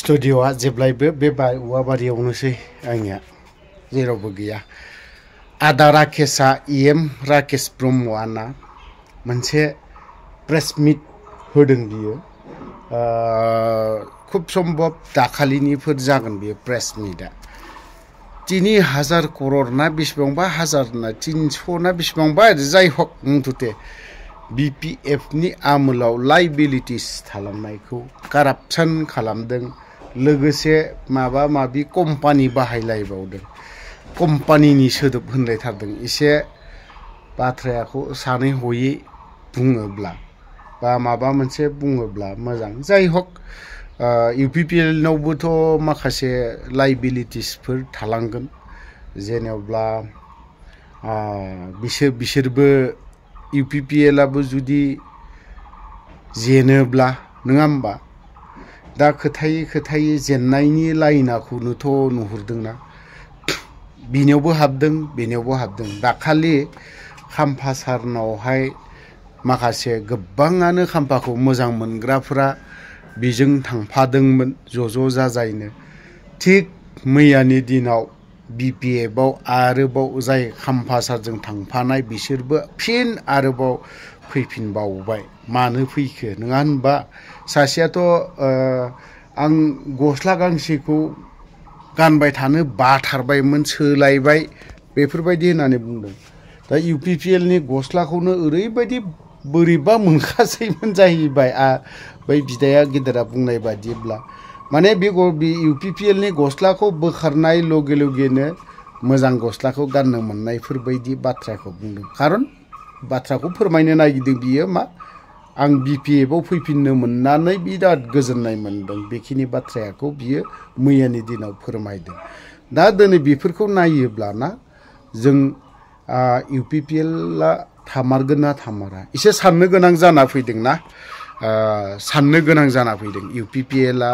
स्टुडिअ'आ जेब्लायबो बे औवाबारियावनोसै आंनिया जेरावबो गैया। आदा राकेशआ राकेश ब्रह्मआना मोनसे प्रेस मिट होदों बियो। खुब सम्भब दाखालिनिफोर जागोन बियो प्रेस मिटआ। 3000 करोड़ ना बेसेबांबा हाजार ना 300 ना बेसेबांबा जाय हक मुथुते BPFनि आमोलाव लाइबिलिटिस खालामनायखौ कारापसन खालामदों। लोगोसे माबा माबि कम्पानि बाहायलायबावदों। कम्पानिनि सोदोब होनलायथारदों। एसे बाथ्रायाखौ सानै हयै बुङोब्ला बा माबा मोनसे बुङोब्ला मोजां। जाय हक UPPL नावबोथ' माखासे लाइबिलिटिसफोर थालांगोन। जेनेब्ला बिसोरबो UPPLआबो जुदि जेनोब्ला नङा होमबा? दा खोथायै जेननायनि लाइनखौनोथ' नुहुरदोंना। बिनियावबो हाबदों। दाखालि खाम्फा सारनावहाय माखासे गोबाङानो खाम्फाखौ मोजां मोनग्राफोरा बेजों थांफादोंमोन ज' जाजायनो। थिग मैयानि दिनाव BPFआव आरोबाव जाय खाम्फा सारजों थांफानाय बिसोरबो फिन आरोबाव फैफिनबावबाय। मानो फैखो नङा होनबा? सासेयाथ' आं गस्ला गांसेखौ गानबाय थानो बाथारबायमोन सोलायबाय बेफोरबायदि होननानै बुंदों। दा UPPLनि गस्लाखौनो ओरैबायदि बोरैबा मोनखासैमोन जाहैबाय। बै बिदाया गेदेरा बुंनाय बादिब्ला माने बे UPPLनि गस्लाखौ बोखारनाय लगे लगेनो मोजां गस्लाखौ गाननो मोननायफोरबायदि बाथ्राखौ बुंदों। खारन बाथ्राखौ फोरमायनो नागिरदों बियो मा आं BPFआव फैफिननो मोननानै बिराद गोजोननाय मोनदों। बेखिनि बाथ्राखौ बियो मैयानि दिनाव फोरमायदों। दा दिनै बेफोरखौ नायोब्लाना जों UPPLआ थामारगोन ना थामारा एसे साननो गोनां जाना फैदोंना। UPPLआ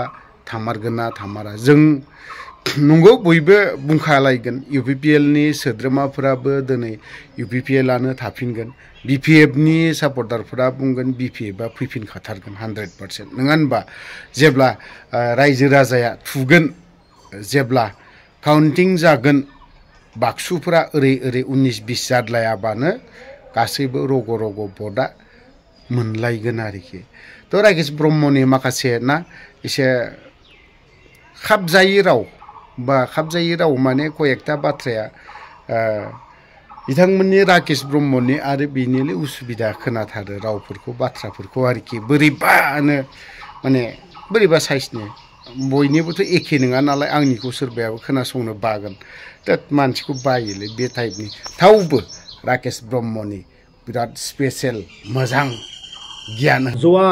थामारगोन ना थामारा। जों नंगौ बयबो बुंखालायगोन UPPLनि सोद्रोमाफोराबो दिनै UPPLआनो थाफिनगोन। BPFनि सापर्टारफोरा बुंगोन BPFआ फैफिनखाथारगोन 100% नङा होनबा? जेब्ला रायजो राजाया थुगोन, जेब्ला काउन्टिं जागोन, बाक्सुफोरा ओरै 19-20 जाद्लायाबानो गासैबो रग' भटआ मोनलायगोन आरोखि। थ' राकेश ब्रह्मनि माखासे ना एसे खाबजायै राव माने कयेकथा बाथ्राया बिथांमोननि राकेश ब्रह्मनि आरो बेनिले उसुबिदा खोनाथारो रावफोरखौ बाथ्राफोरखौ आरोखि बोरैबानो माने बोरैबा साइसनि। बयनिबोथ' एखे नङा नालाय आंनिखौ सोरबायाबो खोनासंनो बागोन। दा मानसिखौ बायोलै बे टाइपनि। थावबो राकेश ब्रह्मनि बिराद स्पेसियेल मोजां गियान। যোৱা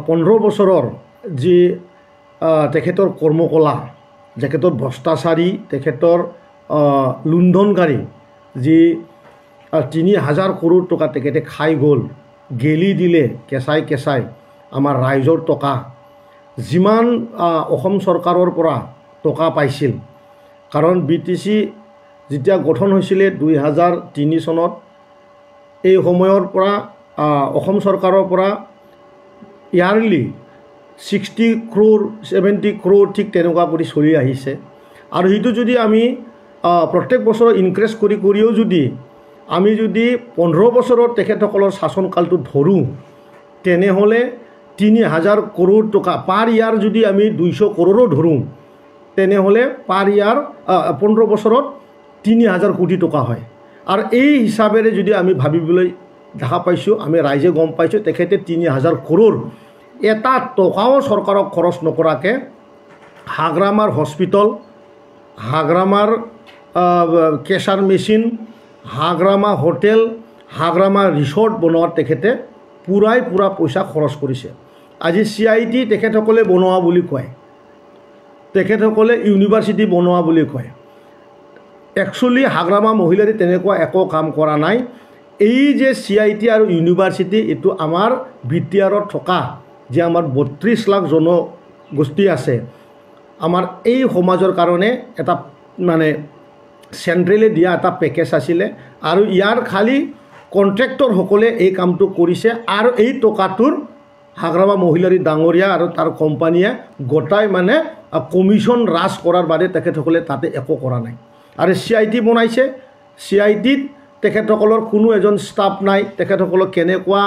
15 বছৰৰ যি তেখেতৰ কৰ্মকলা, তেখেতৰ ভ্ৰষ্টাচাৰী, তেখেতৰ লুণ্ঠনকাৰী যি 3000 কৰোड़ টকা তেখেতে খাই গ'ল, গেলি দিলে কেঁচাই আমাৰ ৰাইজৰ টকা। যিমান অসম চৰকাৰৰ পৰা টকা পাইছিল, কাৰণ BTC যেতিয়া গঠন হৈছিলে 2003 চনত, এই সময়ৰ পৰা অসম চৰকাৰৰ পৰা ইয়াৰলি 60 crore 70 crore ঠিক তেনেকুৱা কৰি চলি আহিছে। আৰু সেইটো যদি আমি প্ৰত্যেক বছৰ ইনক্ৰিজ কৰিও যদি আমি যদি 15 বছৰৰ তেখেতসকলৰ শাসনকালটো ধৰোঁ, তেনেহ'লে 3000 crore টকা পাৰ ইয়াৰ যদি আমি 200 crore ধৰোঁ, তেনেহ'লে পাৰ ইয়াৰ 15 বছৰত 3000 কোটি টকা হয়। আৰু এই হিচাপেৰে যদি আমি ভাবিবলৈ দেখা পাইছোঁ, আমি ৰাইজে গম পাইছোঁ তেখেতে 3000 crore এটা টকাও চৰকাৰক খৰচ নকৰাকৈ হাগ্ৰামাৰ হস্পিটেল, হাগ্ৰামাৰ কেচাৰ machine, Hagrama hotel, Hagrama resort বনোৱাত তেখেতে পুৰা পইচা খৰচ কৰিছে। আজি CIT তেখেতসকলে বনোৱা বুলি কয়, তেখেতসকলে ইউনিভাৰ্চিটি বনোৱা বুলি কয়। একচুৱেলি হাগ্ৰামা মহিলাৰে তেনেকুৱা একো কাম কৰা নাই। এই যে CIT আৰু ইউনিভাৰ্চিটি, এইটো আমাৰ BTRত থকা যে আমাৰ 32 লাখ জনগোষ্ঠী আছে, আমাৰ এই সমাজৰ কাৰণে এটা মানে চেণ্ট্ৰেলে দিয়া এটা পেকেজ আছিলে। আৰু ইয়াৰ খালি কণ্ট্ৰেক্টৰসকলে এই কামটো কৰিছে। আৰু এই টকাটোৰ হাগ্ৰামা মহিলাৰী ডাঙৰীয়া আৰু তাৰ কোম্পানীয়ে গোটাই মানে কমিশ্যন ৰাজ কৰাৰ বাদে তেখেতসকলে তাতে একো কৰা নাই। আৰু CIT বনাইছে, CITত তেখেতসকলৰ কোনো এজন ষ্টাফ নাই। তেখেতসকলক কেনেকুৱা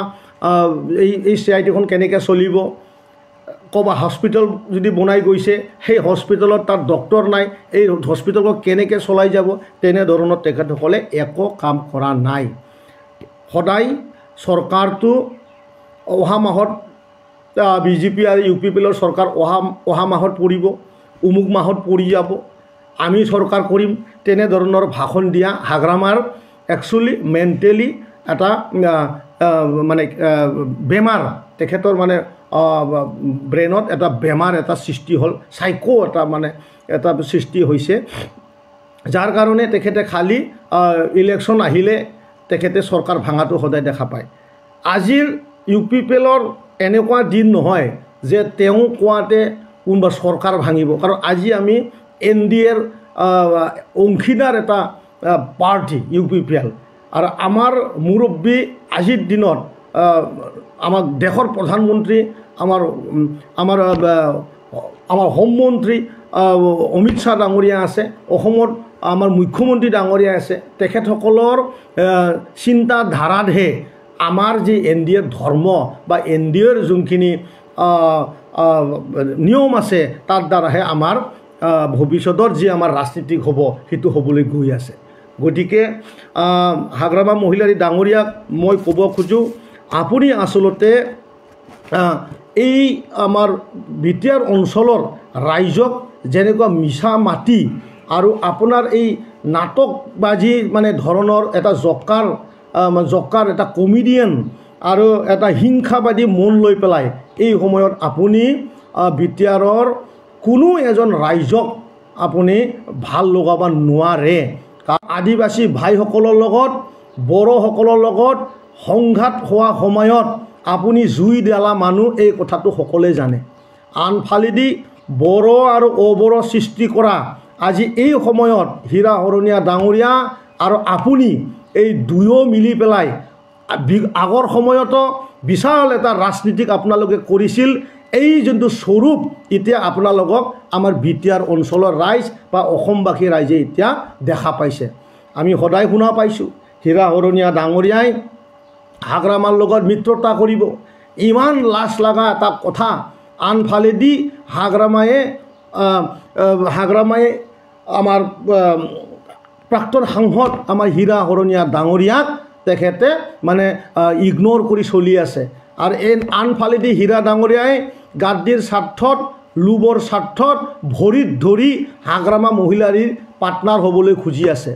এই CITখন কেনেকৈ চলিব, ক'বা হস্পিটেল যদি বনাই গৈছে সেই হস্পিটেলত তাত ডক্টৰ নাই, এই হস্পিটেলক কেনেকৈ চলাই যাব, তেনেধৰণৰ তেখেতসকলে একো কাম কৰা নাই। সদায় চৰকাৰটো অহা মাহত BJP আৰু UPPৰ চৰকাৰ অহা মাহত পৰিব, অমুক মাহত পৰি যাব, আমি চৰকাৰ কৰিম, তেনেধৰণৰ ভাষণ দিয়া হাগ্ৰামাৰ একচুৱেলি মেণ্টেলি এটা মানে বেমাৰ, তেখেতৰ মানে ব্ৰেইনত এটা বেমাৰ এটা সৃষ্টি হ'ল, চাইকো এটা মানে এটা সৃষ্টি হৈছে, যাৰ কাৰণে তেখেতে খালি ইলেকশ্যন আহিলে তেখেতে চৰকাৰ ভাঙাটো সদায় দেখা পায়। আজিৰ UPPৰ এনেকুৱা দিন নহয় যে তেওঁ কোৱাতে কোনোবা চৰকাৰ ভাঙিব, কাৰণ আজি আমি NDAৰ অংশীদাৰ এটা পাৰ্টি UPPL, আৰু আমাৰ মুৰব্বী আজিৰ দিনত আমাৰ দেশৰ প্ৰধানমন্ত্ৰী, আমাৰ হোমমন্ত্ৰী অমিত শ্বাহ ডাঙৰীয়া আছে, অসমৰ আমাৰ মুখ্যমন্ত্ৰী ডাঙৰীয়া আছে। তেখেতসকলৰ চিন্তাধাৰাতহে আমাৰ যি NDAৰ ধৰ্ম বা NDAৰ যোনখিনি নিয়ম আছে তাৰ দ্বাৰাহে আমাৰ ভৱিষ্যতৰ যি আমাৰ ৰাজনীতিক হ'ব সেইটো হ'বলৈ গৈ আছে। গতিকে হাগ্ৰামা মহিলাৰী ডাঙৰীয়াক মই ক'ব খোজোঁ, আপুনি আচলতে এই আমাৰ BTR অঞ্চলৰ ৰাইজক যেনেকুৱা মিছা মাতি আৰু আপোনাৰ এই নাটকবাজি মানে ধৰণৰ এটা জকাৰ এটা কমেডিয়ান আৰু এটা হিংসাবাদী মন লৈ পেলাই এই সময়ত আপুনি BTRৰ কোনো এজন ৰাইজক আপুনি ভাল লগাব নোৱাৰে। আদিবাসী ভাইসকলৰ লগত বড়োসকলৰ লগত সংঘাত হোৱা সময়ত আপুনি জুই দিলা মানুহ, এই কথাটো সকলোৱে জানে। আনফালেদি বড়ো আৰু অবড়ো সৃষ্টি কৰা আজি এই সময়ত হীৰা হৰণীয়া ডাঙৰীয়া আৰু আপুনি এই দুয়ো মিলি পেলাই আগৰ সময়তো বিশাল এটা ৰাজনীতিক আপোনালোকে কৰিছিল। এই যোনটো স্বৰূপ এতিয়া আপোনালোকক আমাৰ BTR অঞ্চলৰ ৰাইজ বা অসমবাসী ৰাইজে এতিয়া দেখা পাইছে। আমি সদায় শুনা পাইছোঁ হীৰা হৰণীয়া ডাঙৰীয়াই হাগ্ৰামাৰ লগত মিত্ৰতা কৰিব, ইমান লাজ লগা এটা কথা। আনফালেদি হাগ্ৰামায়ে আমাৰ প্ৰাক্তন সাংসদ আমাৰ হীৰা হৰণীয়া ডাঙৰীয়াক তেখেতে মানে ইগনোৰ কৰি চলি আছে। আৰু আনফালেদি হীৰা ডাঙৰীয়াই গাদ্দিৰ স্বাৰ্থত, লোভৰ স্বাৰ্থত ভৰিত ধৰি হাগ্ৰামা মহিলাৰীৰ পাৰ্টনাৰ হ'বলৈ খুজি আছে।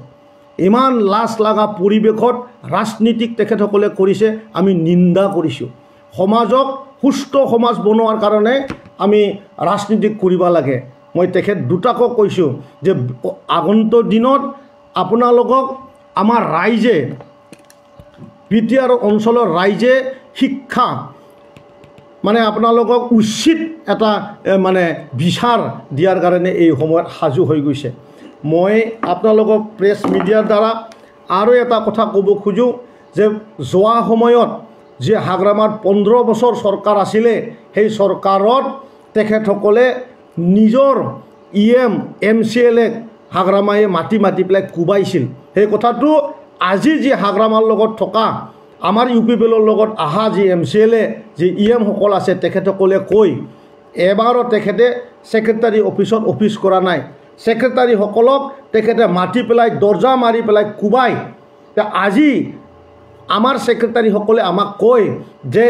ইমান লাজ লগা পৰিৱেশত ৰাজনীতিক তেখেতসকলে কৰিছে, আমি নিন্দা কৰিছোঁ। সমাজক সুস্থ সমাজ বনোৱাৰ কাৰণে আমি ৰাজনীতিক কৰিব লাগে। মই তেখেত দুটাকো কৈছোঁ যে আগন্তুক দিনত আপোনালোকক আমাৰ ৰাইজে, BTR অঞ্চলৰ ৰাইজে শিক্ষা মানে আপোনালোকক উচিত এটা মানে বিচাৰ দিয়াৰ কাৰণে এই সময়ত সাজু হৈ গৈছে। মই আপোনালোকক প্ৰেছ মিডিয়াৰ দ্বাৰা আৰু এটা কথা ক'ব খোজোঁ যে যোৱা সময়ত যে হাগ্ৰামাৰ 15 বছৰ চৰকাৰ আছিলে, সেই চৰকাৰত তেখেতসকলে নিজৰ EM MCLক হাগ্ৰামায়ে মাতি পেলাই কোবাইছিল। সেই কথাটো আজি যি হাগ্ৰামাৰ লগত থকা আমাৰ UPPৰ লগত অহা যি MCLA যি EM সকল আছে তেখেতসকলে কৈ এবাৰো তেখেতে ছেক্ৰেটাৰী অফিচত অফিচ কৰা নাই। ছেক্ৰেটাৰীসকলক তেখেতে মাতি পেলাই দৰ্জা মাৰি পেলাই কোবাই। আজি আমাৰ ছেক্ৰেটাৰীসকলে আমাক কয় যে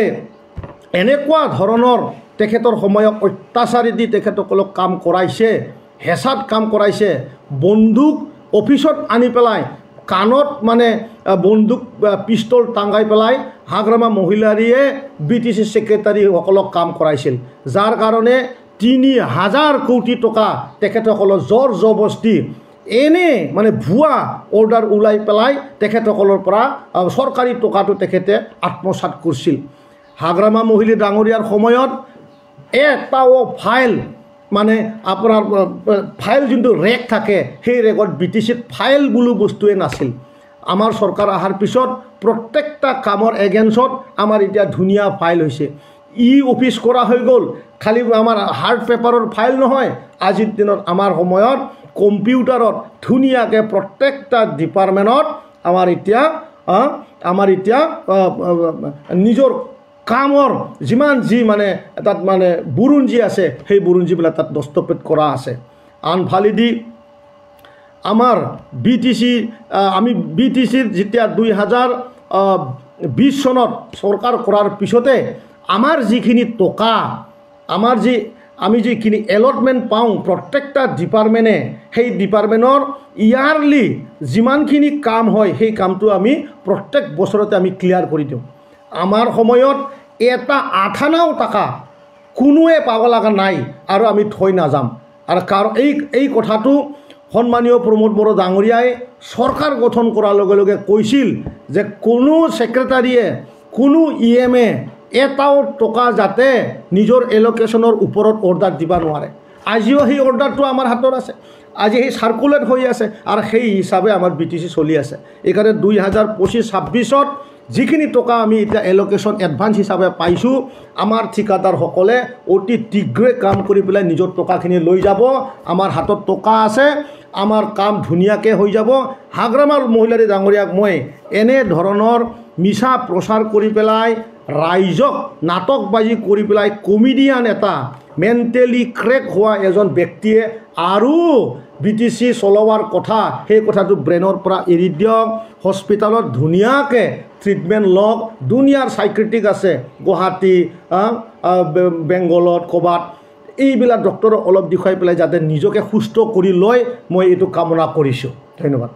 এনেকুৱা ধৰণৰ তেখেতৰ সময়ত অত্যাচাৰী দি তেখেতসকলক কাম কৰাইছে, হেঁচাত কাম কৰাইছে, বন্দুক অফিচত আনি পেলাই কাণত মানে বন্দুক পিষ্টল টাঙাই পেলাই হাগ্ৰামা মহিলাৰীয়ে BTC ছেক্ৰেটাৰীসকলক কাম কৰাইছিল, যাৰ কাৰণে 3000 কোটি টকা তেখেতসকলৰ জোৰ জবস্তি এনে মানে ভুৱা অৰ্ডাৰ ওলাই পেলাই তেখেতসকলৰ পৰা চৰকাৰী টকাটো তেখেতে আত্মসাৎ কৰিছিল। হাগ্ৰামা মহিলা ডাঙৰীয়াৰ সময়ত এটাও ফাইল মানে আপোনাৰ ফাইল যোনটো ৰেক থাকে সেই ৰেকত BTCত ফাইল বোলো বস্তুৱে নাছিল। আমাৰ চৰকাৰ অহাৰ পিছত প্ৰত্যেকটা কামৰ এগেইনষ্টত আমাৰ এতিয়া ধুনীয়া ফাইল হৈছে। অফিচ কৰা হৈ গ'ল খালি আমাৰ হাৰ্ড পেপাৰৰ ফাইল নহয় আজিৰ দিনত আমাৰ সময়ত কম্পিউটাৰত ধুনীয়াকৈ প্ৰত্যেকটা ডিপাৰ্টমেণ্টত আমাৰ এতিয়া নিজৰ কামৰ যিমান যি মানে তাত মানে বুৰঞ্জী আছে সেই বুৰঞ্জীবিলাক তাত দস্তখত কৰা আছে আনফালেদি আমাৰ আমি BTCৰ যেতিয়া 2020 চনত চৰকাৰ কৰাৰ পিছতে আমাৰ যিখিনি টকা আমি যিখিনি এলটমেণ্ট পাওঁ প্ৰত্যেকটা ডিপাৰ্টমেণ্টে সেই ডিপাৰ্টমেণ্টৰ ইয়াৰলি যিমানখিনি কাম হয় সেই কামটো আমি প্ৰত্যেক বছৰতে আমি ক্লিয়াৰ কৰি দিওঁ আমাৰ সময়ত এটা আঠানাও টকা কোনোৱে পাব লগা নাই আৰু আমি থৈ নাযাম আৰু কাৰণ এই কথাটো সন্মানীয় প্ৰমোদ বড়ো ডাঙৰীয়াই চৰকাৰ গঠন কৰাৰ লগে লগে কৈছিল যে কোনো ছেক্ৰেটাৰীয়ে কোনো EMA এটাও টকা যাতে নিজৰ এলোকেশ্যনৰ ওপৰত অৰ্ডাৰ দিব নোৱাৰে আজিও সেই অৰ্ডাৰটো আমাৰ হাতত আছে আজি সেই সাৰ্কুলেট হৈ আছে আৰু সেই হিচাপে আমাৰ BTC চলি আছে এইকাৰণে 2025-26ত যিখিনি টকা আমি এতিয়া এলোকেশ্যন এডভান্স হিচাপে পাইছোঁ আমাৰ ঠিকাদাৰসকলে অতি শীঘ্ৰে কাম কৰি পেলাই নিজৰ টকাখিনি লৈ যাব আমাৰ হাতত টকা আছে আমাৰ কাম ধুনীয়াকৈ হৈ যাব হাগ্ৰামাল মহিলাৰী ডাঙৰীয়াক মই এনে ধৰণৰ মিছা প্ৰচাৰ কৰি পেলাই ৰাইজক নাটকবাজি কৰি পেলাই কমেডিয়ান এটা মেণ্টেলি ক্ৰেক হোৱা এজন ব্যক্তিয়ে আৰু BTC চলোৱাৰ কথা সেই কথাটো ব্ৰেইনৰ পৰা এৰি দিয়ক হস্পিটালত ধুনীয়াকৈ ট্ৰিটমেণ্ট লওক দুনিয়াৰ সাইক্ৰেটিক আছে গুৱাহাটী বেংগলত ক'ৰবাত এইবিলাক ডক্টৰক অলপ দেখুৱাই পেলাই যাতে নিজকে সুস্থ কৰি লয় মই এইটো কামনা কৰিছোঁ ধন্যবাদ